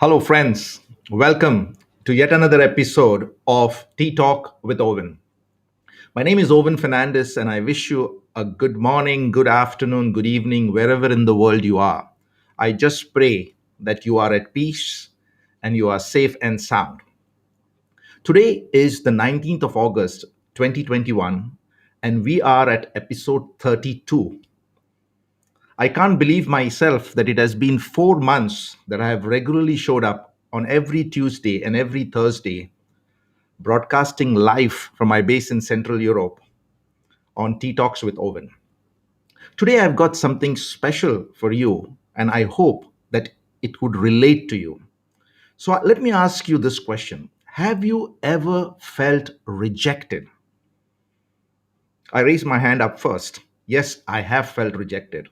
Hello, friends. Welcome to yet another episode of Tea Talk with Owen. My name is Owen Fernandez, and I wish you a good morning, good afternoon, good evening, wherever in the world you are. I just pray that you are at peace and you are safe and sound. Today is the 19th of August, 2021, and we are at episode 32. I can't believe myself that it has been 4 months that I have regularly showed up on every Tuesday and every Thursday, broadcasting live from my base in Central Europe on Tea Talks with Owen. Today, I've got something special for you, and I hope that it would relate to you. So, let me ask you this question. Have you ever felt rejected? I raise my hand up first. Yes, I have felt rejected.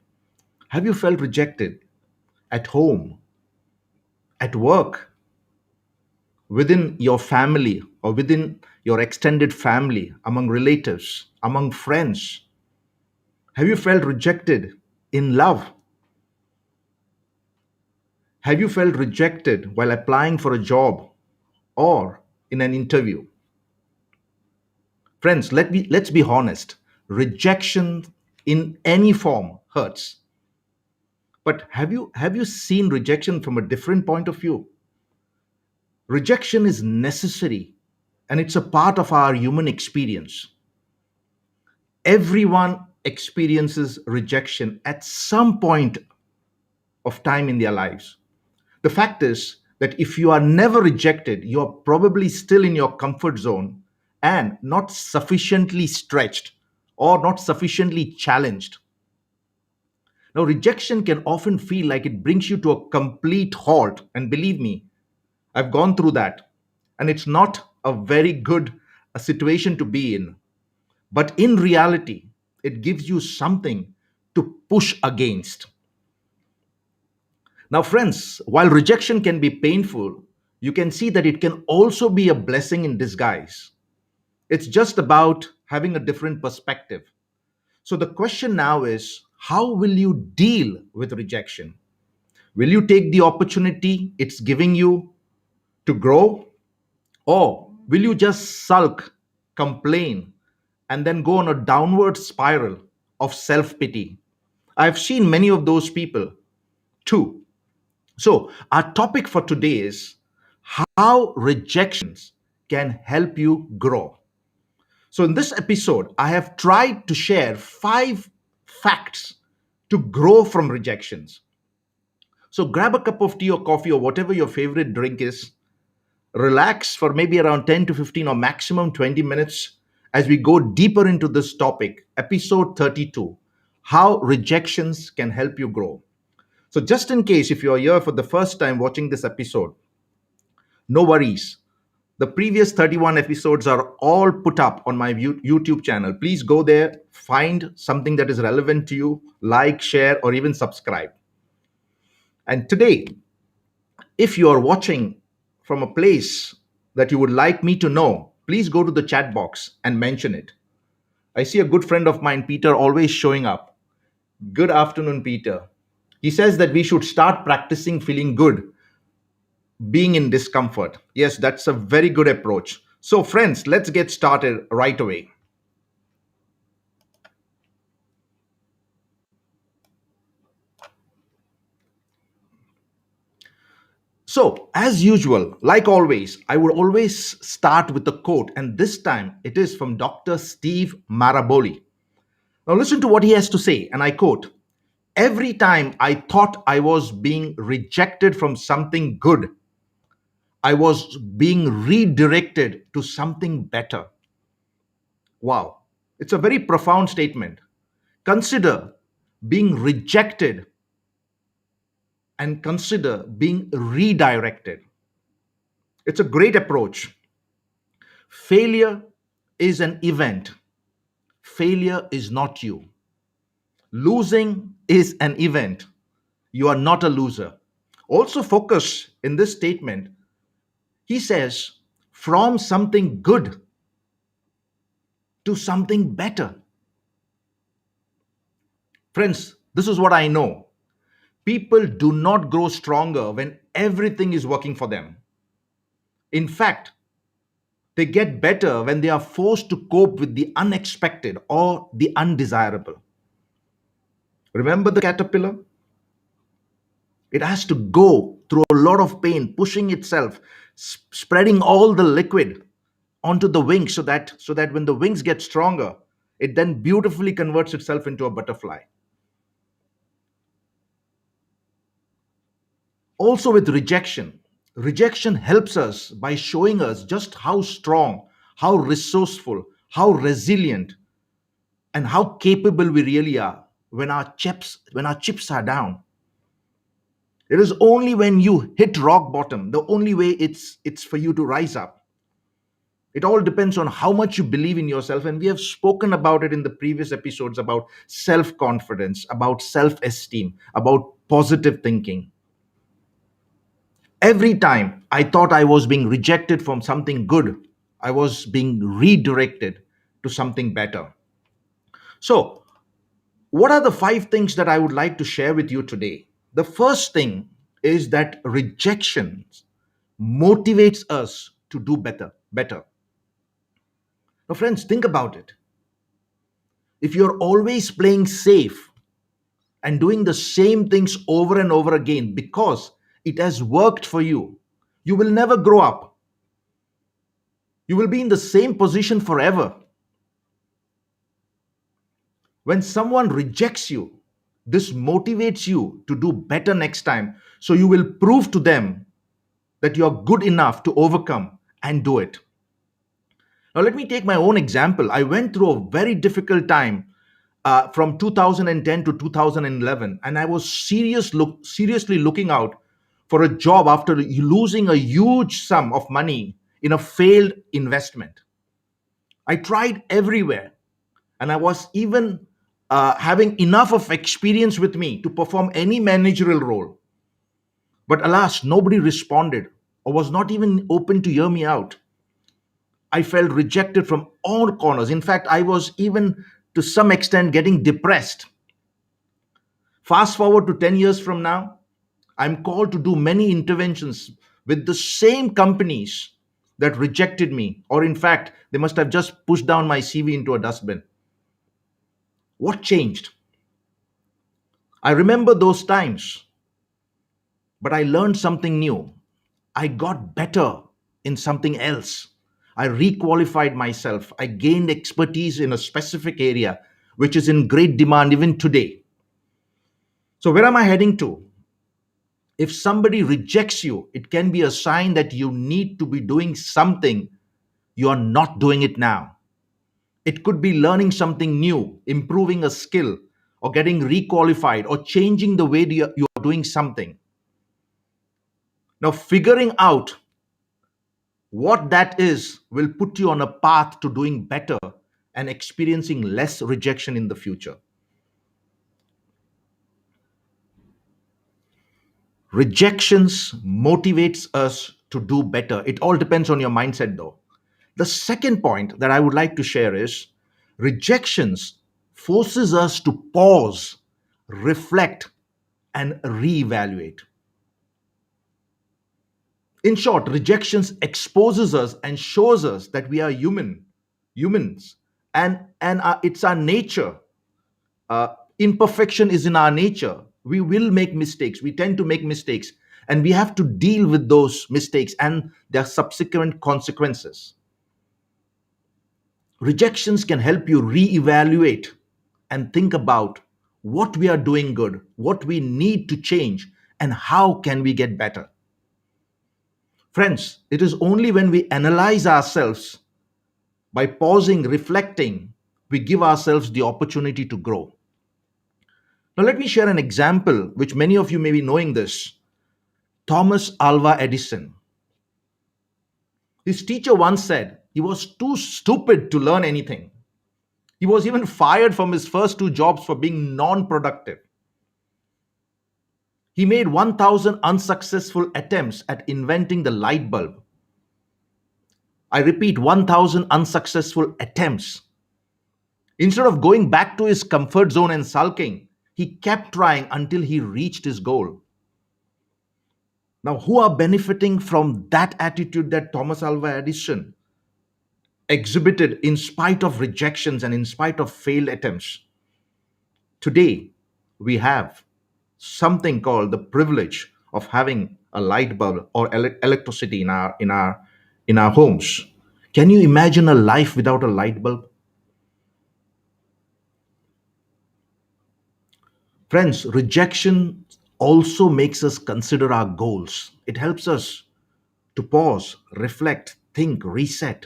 Have you felt rejected at home, at work, within your family or within your extended family, among relatives, among friends? Have you felt rejected in love? Have you felt rejected while applying for a job or in an interview? Friends, let's be honest. Rejection in any form hurts. But have you seen rejection from a different point of view? Rejection is necessary and it's a part of our human experience. Everyone experiences rejection at some point of time in their lives. The fact is that if you are never rejected, you are probably still in your comfort zone and not sufficiently stretched or not sufficiently challenged. Now, rejection can often feel like it brings you to a complete halt. And believe me, I've gone through that. And it's not a very good situation to be in. But in reality, it gives you something to push against. Now, friends, while rejection can be painful, you can see that it can also be a blessing in disguise. It's just about having a different perspective. So, the question now is how will you deal with rejection? Will you take the opportunity it's giving you to grow? Or will you just sulk, complain, and then go on a downward spiral of self pity? I've seen many of those people too. So, our topic for today is how rejections can help you grow. So, in this episode, I have tried to share 5 facts to grow from rejections. So, grab a cup of tea or coffee or whatever your favorite drink is, relax for maybe around 10 to 15 or maximum 20 minutes as we go deeper into this topic, episode 32, how rejections can help you grow. So, just in case if you're here for the first time watching this episode, no worries. The previous 31 episodes are all put up on my YouTube channel. Please go there, find something that is relevant to you, like, share, or even subscribe. And today, if you are watching from a place that you would like me to know, please go to the chat box and mention it. I see a good friend of mine, Peter, always showing up. Good afternoon, Peter. He says that we should start practicing feeling good, being in discomfort. Yes, that's a very good approach. So, friends, let's get started right away. So, as usual, like always, I would always start with a quote, and this time it is from Dr. Steve Maraboli. Now, listen to what he has to say, and I quote: every time I thought I was being rejected from something good, I was being redirected to something better. Wow, it's a very profound statement. Consider being rejected and consider being redirected. It's a great approach. Failure is an event, failure is not you. Losing is an event, you are not a loser. Also, focus in this statement. He says, from something good to something better. Friends, this is what I know. People do not grow stronger when everything is working for them. In fact, they get better when they are forced to cope with the unexpected or the undesirable. Remember the caterpillar? It has to go through a lot of pain, pushing itself, spreading all the liquid onto the wings so that when the wings get stronger, it then beautifully converts itself into a butterfly. Also with rejection, rejection helps us by showing us just how strong, how resourceful, how resilient, and how capable we really are when our chips are down. It is only when you hit rock bottom, the only way it's for you to rise up. It all depends on how much you believe in yourself, and we have spoken about it in the previous episodes about self confidence, about self esteem, about positive thinking. Every time I thought I was being rejected from something good, I was being redirected to something better. So, what are the five things that I would like to share with you today? The first thing is that rejection motivates us to do better. Now, friends, think about it. If you're always playing safe and doing the same things over and over again because it has worked for you, you will never grow up. You will be in the same position forever. When someone rejects you, this motivates you to do better next time. So you will prove to them that you're good enough to overcome and do it. Now, let me take my own example. I went through a very difficult time from 2010 to 2011, and I was seriously looking out for a job after losing a huge sum of money in a failed investment. I tried everywhere, and I was even having enough of experience with me to perform any managerial role. But alas, nobody responded or was not even open to hear me out. I felt rejected from all corners. In fact, I was even to some extent getting depressed. Fast forward to 10 years from now, I'm called to do many interventions with the same companies that rejected me, or in fact, they must have just pushed down my CV into a dustbin. What changed? I remember those times, but I learned something new. I got better in something else. I requalified myself. I gained expertise in a specific area, which is in great demand even today. So, where am I heading to? If somebody rejects you, it can be a sign that you need to be doing something. You are not doing it now. It could be learning something new, improving a skill, or getting requalified, or changing the way you're doing something. Now, figuring out what that is will put you on a path to doing better and experiencing less rejection in the future. Rejections motivates us to do better. It all depends on your mindset though. The second point that I would like to share is rejections forces us to pause, reflect, and reevaluate. In short, rejections exposes us and shows us that we are humans, and it's our nature. Imperfection is in our nature. We will make mistakes. We tend to make mistakes, and we have to deal with those mistakes and their subsequent consequences. Rejections can help you reevaluate and think about what we are doing good, what we need to change, and how can we get better. Friends, it is only when we analyze ourselves by pausing, reflecting, we give ourselves the opportunity to grow. Now, let me share an example which many of you may be knowing this. Thomas Alva Edison. His teacher once said he was too stupid to learn anything. He was even fired from his first two jobs for being non productive. He made 1,000 unsuccessful attempts at inventing the light bulb. I repeat, 1,000 unsuccessful attempts. Instead of going back to his comfort zone and sulking, he kept trying until he reached his goal. Now, who are benefiting from that attitude that Thomas Alva Edison exhibited in spite of rejections and in spite of failed attempts? Today, we have something called the privilege of having a light bulb or electricity in our homes. Can you imagine a life without a light bulb? Friends, rejection also makes us consider our goals. It helps us to pause, reflect, think, reset.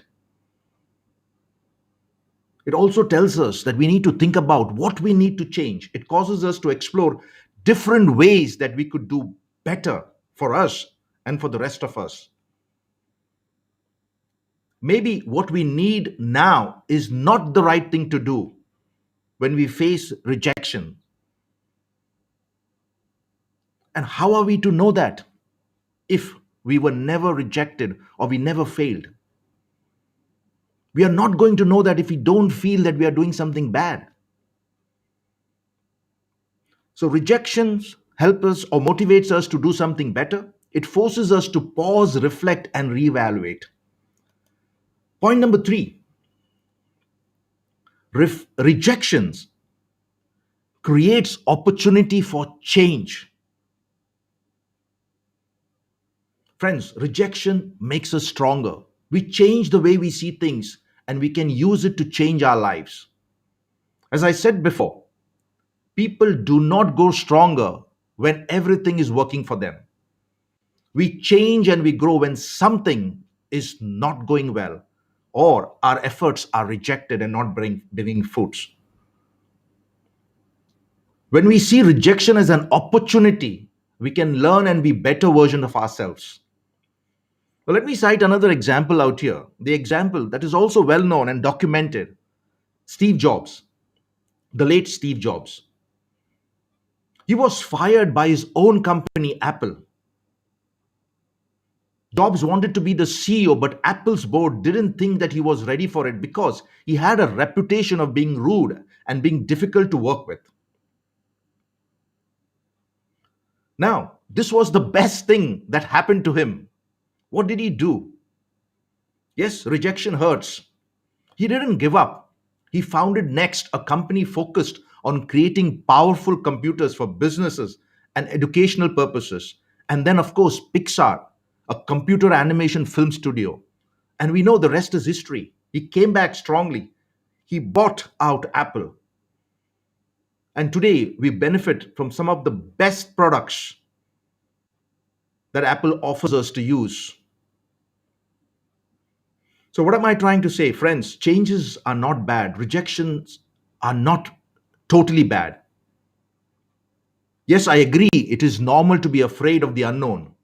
It also tells us that we need to think about what we need to change. It causes us to explore different ways that we could do better for us and for the rest of us. Maybe what we need now is not the right thing to do when we face rejection. And how are we to know that if we were never rejected or we never failed? We are not going to know that if we don't feel that we are doing something bad. So rejections help us or motivates us to do something better. It forces us to pause, reflect, and reevaluate. Point number three, rejections creates opportunity for change. Friends, rejection makes us stronger. We change the way we see things and we can use it to change our lives. As I said before, people do not go stronger when everything is working for them. We change and we grow when something is not going well or our efforts are rejected and not bringing fruits. When we see rejection as an opportunity, we can learn and be better version of ourselves. Well, let me cite another example out here. The example that is also well known and documented, Steve Jobs, the late Steve Jobs. He was fired by his own company, Apple. Jobs wanted to be the CEO, but Apple's board didn't think that he was ready for it because he had a reputation of being rude and being difficult to work with. Now, this was the best thing that happened to him. What did he do? Yes, rejection hurts. He didn't give up. He founded Next, a company focused on creating powerful computers for businesses and educational purposes. And then, of course, Pixar, a computer animation film studio. And we know the rest is history. He came back strongly. He bought out Apple. And today, we benefit from some of the best products that Apple offers us to use. So, what am I trying to say? Friends, changes are not bad, rejections are not totally bad. Yes, I agree, it is normal to be afraid of the unknown,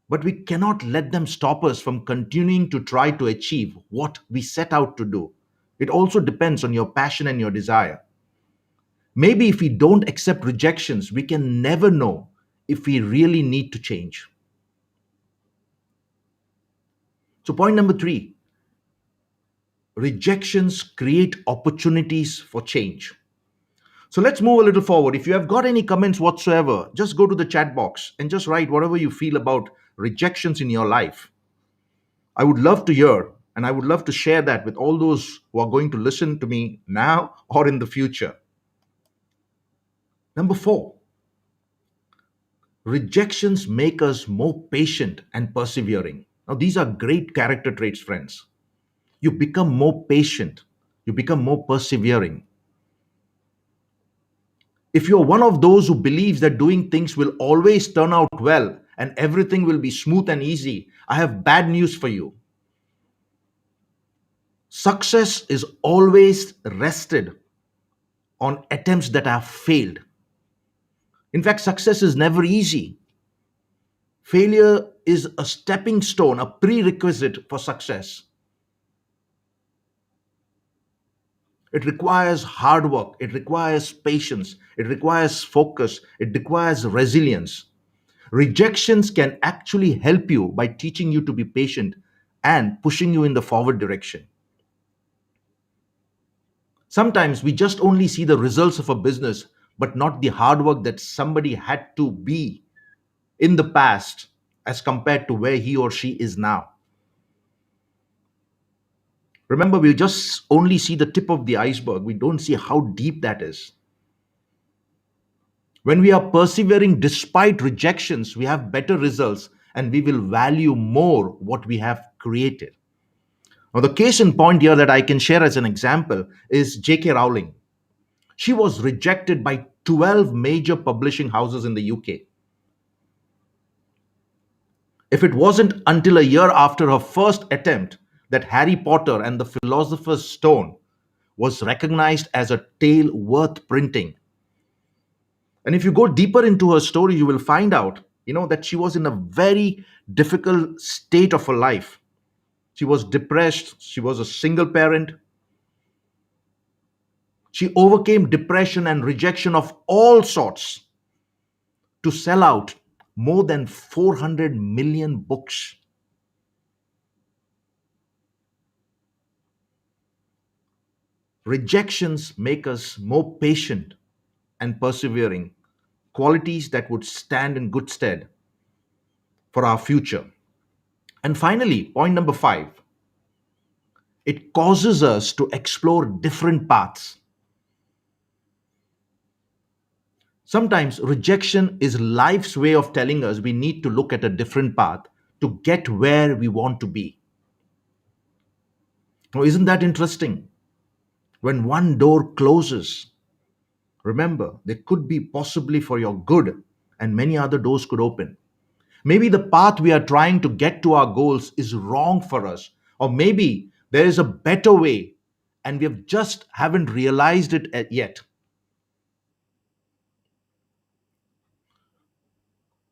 but we cannot let them stop us from continuing to try to achieve what we set out to do. It also depends on your passion and your desire. Maybe if we don't accept rejections, we can never know if we really need to change. So, point number three, rejections create opportunities for change. So let's move a little forward. If you have got any comments whatsoever, just go to the chat box and just write whatever you feel about rejections in your life. I would love to hear and I would love to share that with all those who are going to listen to me now or in the future. Number four, rejections make us more patient and persevering. Now, these are great character traits, friends. You become more patient, you become more persevering. If you're one of those who believes that doing things will always turn out well and everything will be smooth and easy, I have bad news for you. Success is always rested on attempts that have failed. In fact, success is never easy. Failure is a stepping stone, a prerequisite for success. It requires hard work, it requires patience, it requires focus, it requires resilience. Rejections can actually help you by teaching you to be patient and pushing you in the forward direction. Sometimes we just only see the results of a business, but not the hard work that somebody had to be in the past as compared to where he or she is now. Remember, we just only see the tip of the iceberg. We don't see how deep that is. When we are persevering despite rejections, we have better results and we will value more what we have created. Now, the case in point here that I can share as an example is J.K. Rowling. She was rejected by 12 major publishing houses in the UK. If it wasn't until a year after her first attempt that Harry Potter and the Philosopher's Stone was recognized as a tale worth printing. And if you go deeper into her story, you will find out, that she was in a very difficult state of her life. She was depressed. She was a single parent. She overcame depression and rejection of all sorts to sell out more than 400 million books. Rejections make us more patient and persevering, qualities that would stand in good stead for our future. And finally, point number 5, it causes us to explore different paths. Sometimes rejection is life's way of telling us we need to look at a different path to get where we want to be. Now, isn't that interesting? When one door closes, remember, there could be possibly for your good, and many other doors could open. Maybe the path we are trying to get to our goals is wrong for us, or maybe there is a better way and we have just haven't realized it yet.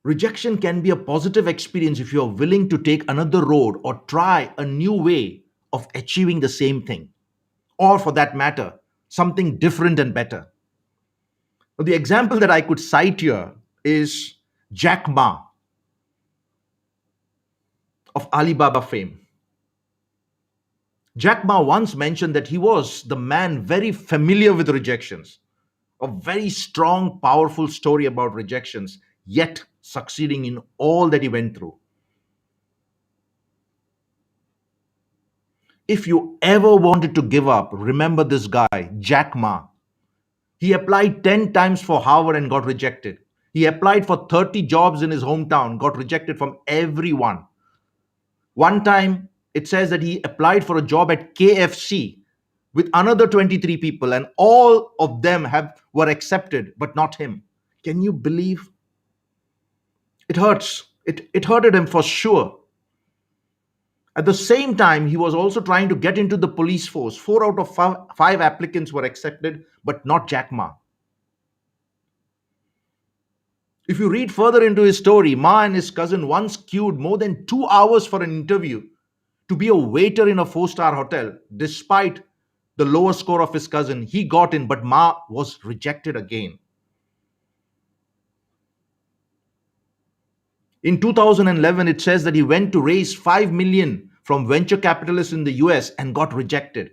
Rejection can be a positive experience if you are willing to take another road or try a new way of achieving the same thing, or for that matter, something different and better. Now, the example that I could cite here is Jack Ma of Alibaba fame. Jack Ma once mentioned that he was the man very familiar with rejections, a very strong, powerful story about rejections, yet succeeding in all that he went through. If you ever wanted to give up, remember this guy, Jack Ma. He applied 10 times for Harvard and got rejected. He applied for 30 jobs in his hometown, got rejected from everyone. One time, it says that he applied for a job at KFC with another 23 people, and all of them were accepted, but not him. Can you believe? It hurts. It hurted him for sure. At the same time, he was also trying to get into the police force. Four out of five applicants were accepted, but not Jack Ma. If you read further into his story, Ma and his cousin once queued more than 2 hours for an interview to be a waiter in a four-star hotel. Despite the lower score of his cousin, he got in, but Ma was rejected again. In 2011, it says that he went to raise 5 million from venture capitalists in the US and got rejected.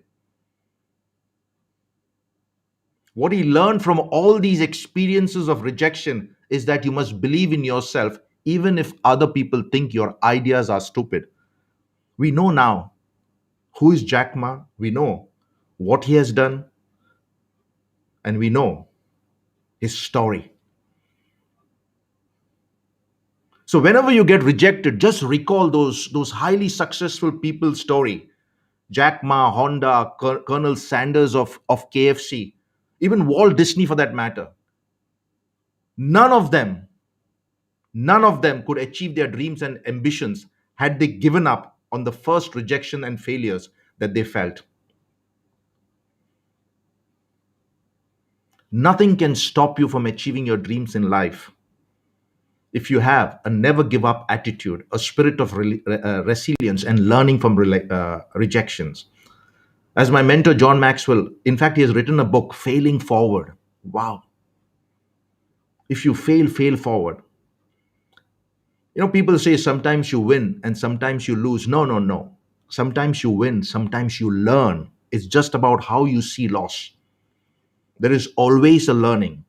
What he learned from all these experiences of rejection is that you must believe in yourself even if other people think your ideas are stupid. We know now who is Jack Ma, we know what he has done, and we know his story. So whenever you get rejected, just recall those highly successful people's story. Jack Ma, Honda, Colonel Sanders of KFC, even Walt Disney for that matter. None of them, none of them could achieve their dreams and ambitions had they given up on the first rejection and failures that they felt. Nothing can stop you from achieving your dreams in life if you have a never give up attitude, a spirit of resilience, and learning from rejections. As my mentor, John Maxwell, in fact, he has written a book, Failing Forward. Wow. If you fail, fail forward. People say sometimes you win and sometimes you lose. No, no, no. Sometimes you win, sometimes you learn. It's just about how you see loss. There is always a learning.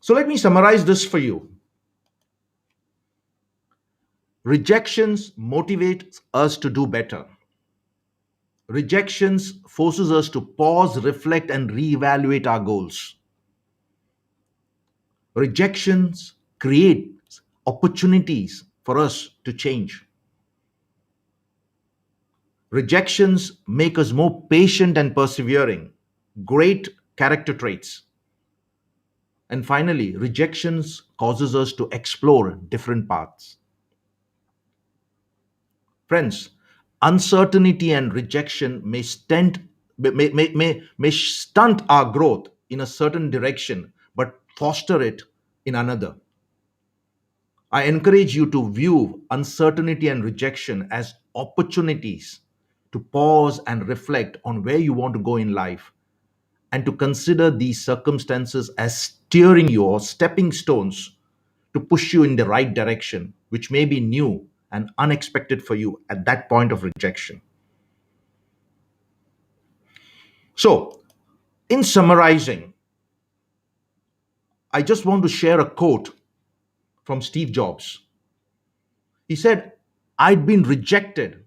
So let me summarize this for you. Rejections motivate us to do better. Rejections forces us to pause, reflect, and reevaluate our goals. Rejections create opportunities for us to change. Rejections make us more patient and persevering. Great character traits. And finally, rejections causes us to explore different paths. Friends, uncertainty and rejection may stunt our growth in a certain direction, but foster it in another. I encourage you to view uncertainty and rejection as opportunities to pause and reflect on where you want to go in life, and to consider these circumstances as steering you or stepping stones to push you in the right direction, which may be new and unexpected for you at that point of rejection. So, in summarizing, I just want to share a quote from Steve Jobs. He said, "I'd been rejected,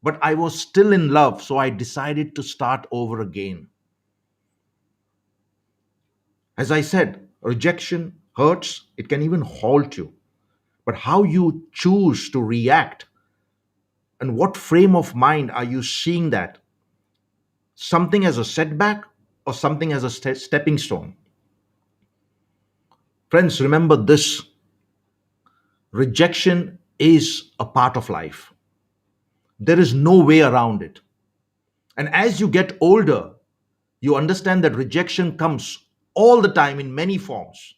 but I was still in love, so I decided to start over again." As I said, rejection hurts, it can even halt you. But how you choose to react and what frame of mind are you seeing that? Something as a setback or something as a stepping stone? Friends, remember this: rejection is a part of life. There is no way around it. And as you get older, you understand that rejection comes all the time in many forms.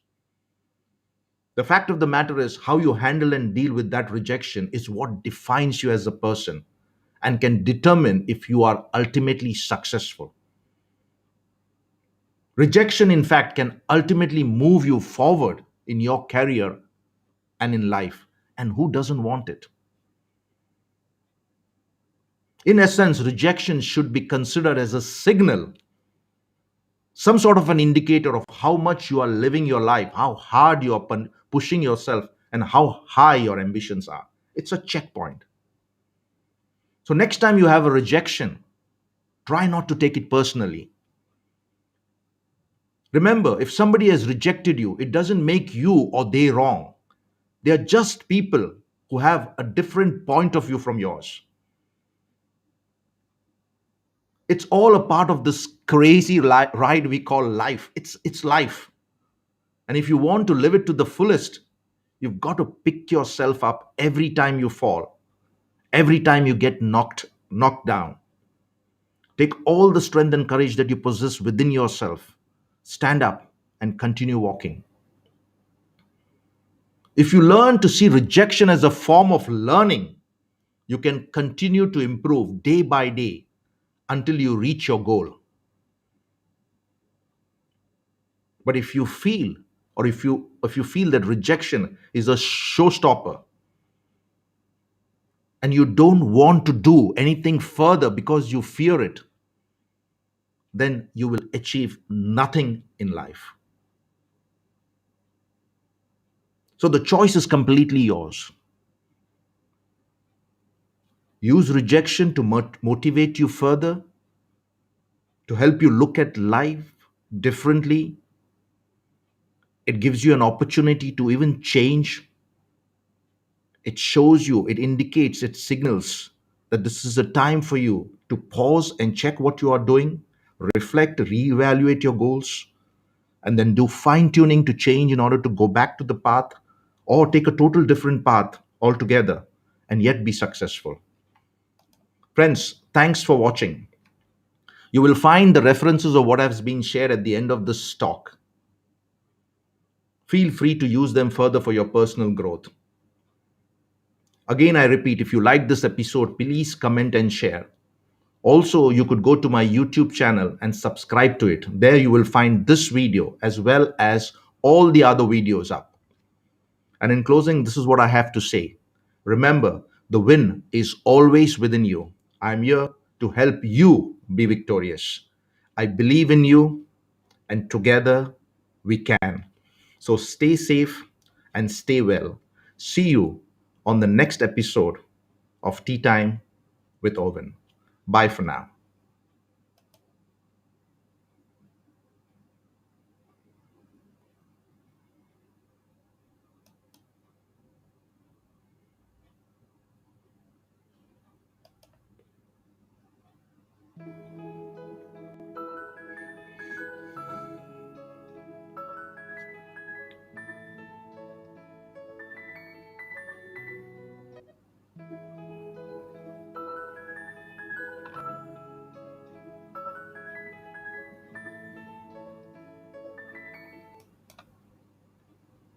The fact of the matter is, how you handle and deal with that rejection is what defines you as a person and can determine if you are ultimately successful. Rejection, in fact, can ultimately move you forward in your career and in life. And who doesn't want it? In essence, rejection should be considered as a signal, some sort of an indicator of how much you are living your life, how hard you are pushing yourself, and how high your ambitions are. It's a checkpoint. So, next time you have a rejection, try not to take it personally. Remember, if somebody has rejected you, it doesn't make you or they wrong. They are just people who have a different point of view from yours. It's all a part of this crazy ride we call life. It's life. And if you want to live it to the fullest, you've got to pick yourself up every time you fall, every time you get knocked down. Take all the strength and courage that you possess within yourself. Stand up and continue walking. If you learn to see rejection as a form of learning, you can continue to improve day by day until you reach your goal. But if you feel that rejection is a showstopper and you don't want to do anything further because you fear it, then you will achieve nothing in life. So the choice is completely yours. Use rejection to motivate you further, to help you look at life differently. It gives you an opportunity to even change. It shows you, it indicates, it signals that this is a time for you to pause and check what you are doing, reflect, reevaluate your goals, and then do fine tuning to change in order to go back to the path or take a total different path altogether and yet be successful. Friends, thanks for watching. You will find the references of what has been shared at the end of this talk. Feel free to use them further for your personal growth. Again, I repeat, if you like this episode, please comment and share. Also, you could go to my YouTube channel and subscribe to it. There you will find this video as well as all the other videos up. And in closing, this is what I have to say. Remember, the win is always within you. I'm here to help you be victorious. I believe in you, and together we can. So stay safe and stay well. See you on the next episode of Tea Time with Owen. Bye for now.